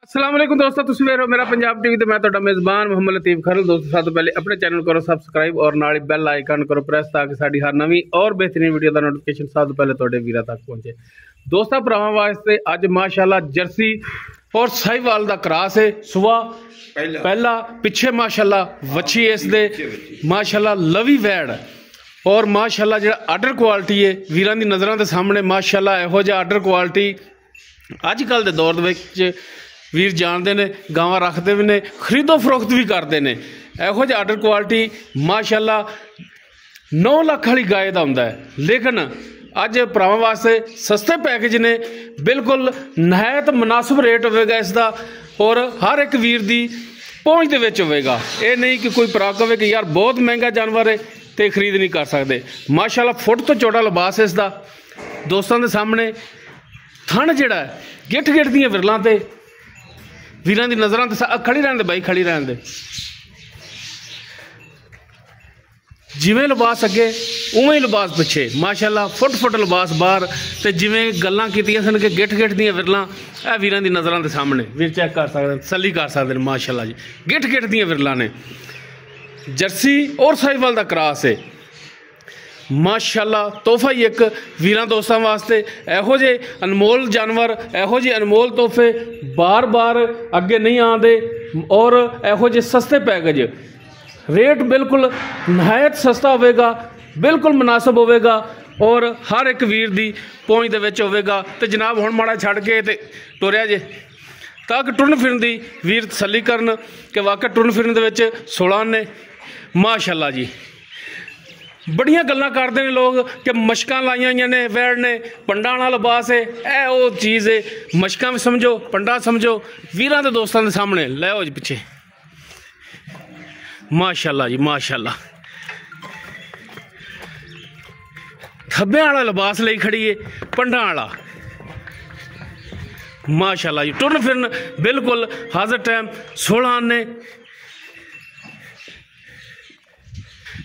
अस्सलाम वालेकुम दोस्तों, तुसीं वेख रहे हो मेरा पंजाब टीवी। तो मैं तुहाडा मेज़बान मोहम्मद लतीफ़ खरल। दोस्तों सब तो पहले अपने चैनल करो सबसक्राइब और नाल ही बैल आइकन करो प्रेस ताकि साडी हर नवीं और बेहतरीन वीडियो का नोटिफिकेशन सब तो पहले तुहाडे वीरां तक पहुंचे। दोस्तों भरावां वास्ते अज माशाअल्लाह जर्सी और साहिवाल दा क्रॉस है। सुबह पहला पिछे माशाअल्लाह वच्छी इस दे माशाअल्लाह लवी वैड़ और माशाअल्लाह जो आर्डर क्वालिटी है वीरां दी नज़रां दे सामने माशाअल्लाह इहो जिहा आर्डर क्वालिटी अजकल के दौर दे वीर जानते ने, गावां रखते भी ने, खरीदो फरोख्त भी करते हैं। इहो जिहा आर्डर क्वालिटी माशाअल्लाह 9 लाख वाली गाय का हुंदा है, लेकिन अज भरावां वास्ते सस्ते पैकेज ने, बिल्कुल नहायत मुनासिब रेट होगा इसका और हर एक वीर की पहुँच दे विच होगा। ये नहीं कि कोई भरा कहे कि यार बहुत महंगा जानवर है तो खरीद नहीं कर सकते। माशाअल्लाह फुट तो चौड़ा लिबास इसका दोस्तों के सामने। थन जिहड़ा गिठ गिठ दी विरलां ते वीरां दी नज़रां ते खड़ी रहन दे बाई, खड़ी रहन दे। जिवें लिबास अगे उवें ही लिबास पिछे माशाअल्लाह फुट फुट लिबास बाहर। तो जिवें गल्लां कीतियां सन कि गिठ गिठ दी विरलां ए वीरां दी नज़रां दे सामने वीर चेक कर सकदे, तसल्ली कर सकदे माशाअल्लाह जी। गिठ गिठ दी विरलां ने जर्सी और साहिवाल दा क्रॉस है माशाअल्लाह। तोहफा ही एक वीरां दोस्तों वास्ते इहो जे अनमोल जानवर, इहो जे अनमोल तोहफे बार बार अगे नहीं आते और इहो जे सस्ते पैकेज रेट बिल्कुल नहायत सस्ता होगा, बिल्कुल मुनासिब होगा और हर एक वीर की पहुँच दे विच होगा। तो जनाब हुण माड़ा छड़ के ते टुरिया जे ताकि टुरन फिरन दी वीर तसल्ली करन कि वाकई टुरन फिरन दे विच 16 ने माशाअल्लाह जी। बड़ियां गल्लां करते हैं लोग कि मशकां लाइया हुई ने, वैड़ ने, पंडा वाला लिबास है, ए वो चीज़ है। मशकां भी समझो, पंडा समझो, वीरां दे दोस्तों के सामने लै जी पिछे माशाअल्लाह जी माशाअल्लाह। खब्बे वाला लिबास ले खड़ी है पंडा वाला माशाअल्लाह जी। टुरन फिरन बिल्कुल हाजिर टाइम 16 ने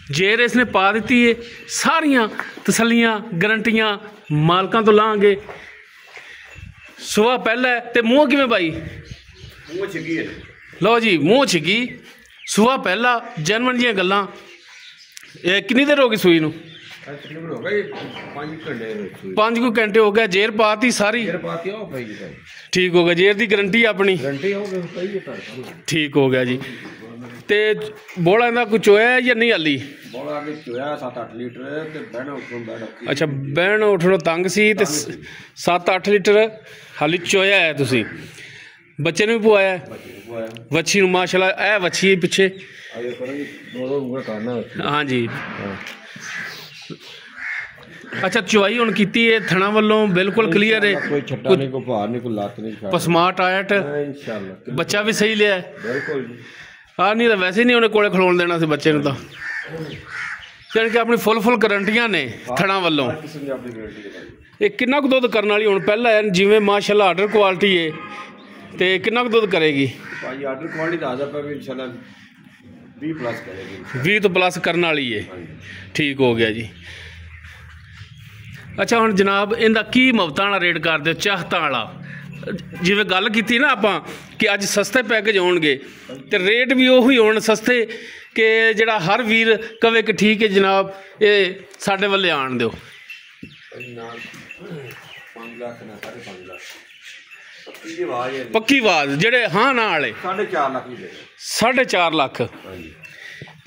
जेर इसने पा दी है। सारिया तसलियां गारंटियां मालकां तो लांगे। सुबह पहला है तो मूँह किवें भाई मूँह छिगी है, लो जी मूँह छिगी सुबह पहला जनवन जी गल्लां। कितनी देर हो गई सूई नूं? 5 घंटे हो गया। जेर पाती सारी ठीक हो गया। जेर की गारंटी अपनी ठीक हो गया जी। ते बोला इहदा कोई चोया है या नहीं हाली? चोया 7-8 लीटर। अच्छा बहन उठनों तंग सी ते 7-8 लीटर हाली चोया है। तुसी बच्चे ने भी पुआया वच्छी नूं माशाअल्लाह। ए वच्छी पिछे हाँ जी। अच्छा चुवाई हुण कीती है थणा वालों बिल्कुल क्लीयर है, पसमाट आयट बच्चा भी सही लिया है। हाँ नहीं तो वैसे ही नहीं उन्हें कोले खलोण देना से बच्चे तो यानी कि अपनी फुल गारंटियां ने थणा वालों। एक किन्ना कुछ दुध करने वाली हुण पहला है जिवें माशाअल्लाह आर्डर क्वालिटी है तो किन्ना कुछ दुध करेगी? आर्डर क्वालिटी तो आजा पर इंशाल्लाह 20 प्लस करेगी। 20 तो प्लस करने वाली है ठीक हो गया जी। अच्छा हुण जनाब इनका की मुफ्तां वाला रेट कर दो चाहतां वाला? जिवें गल कीती ना आपां कि अज सस्ते पैकेज होणगे ते रेट भी उही होण सस्ते कि जिहड़ा हर वीर कहे कि ठीक है जनाब ये साडे वल्ले आण दिओ। 5 लाख ना 5.5 लाख पक्की आवाज़ जेडे हाँ ना वाले 4.5 लाख 4.5 लाख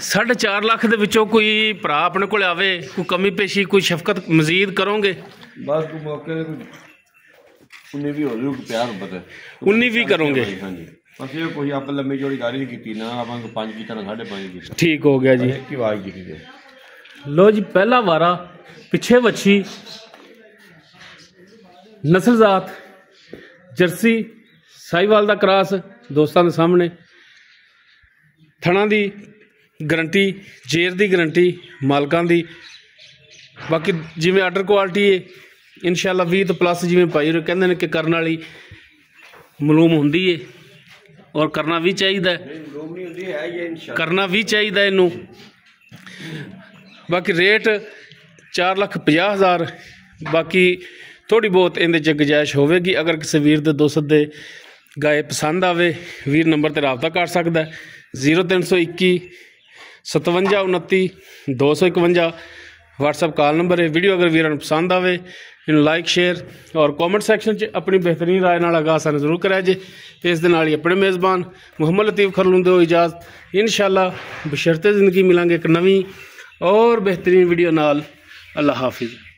4.5 लाख दे विचों कोई भरा अपने कोल आवे कोई कमी पेशी कोई शफकत मजीद करोगे? बस मौके 19 भी करोगे ठीक हो गया जी। लो जी पहला वारा पिछे वच्छी नस्लजात जर्सी साहिवाल दा क्रॉस दोस्तों के सामने। थणा दी गारंटी जेर दी गारंटी मालकां दी। बाकी जिवें आर्डर क्वालिटी है इंशाअल्लाह 20 तो प्लस जिवें भाई कहंदे ने कि करने वाली मालूम हुंदी है और करना भी चाहिए, करना भी चाहिए इनू। बाकी रेट 4,50,000 बाकी थोड़ी बहुत इहदे च गुंजाइश होगी अगर किसी वीर दे दोस्त दे गाय पसंद आवे वीर नंबर ते राबता कर सकता है 0321 57 29 251 व्हाट्सअप कॉल नंबर है। वीडियो अगर वीर पसंद आवे इन्हूं लाइक शेयर और कॉमेंट सैक्शन च अपनी बेहतरीन राय नाल आगाह सानूं जरूर कराया जे। इस दे नाल ही अपने मेज़बान मुहम्मद लतीफ़ खरलूं दो इजाज़त। इंशाअल्लाह बशर्ते ज़िंदगी मिलांगे एक नवीं और बेहतरीन वीडियो नाल। अल्लाह हाफिज़।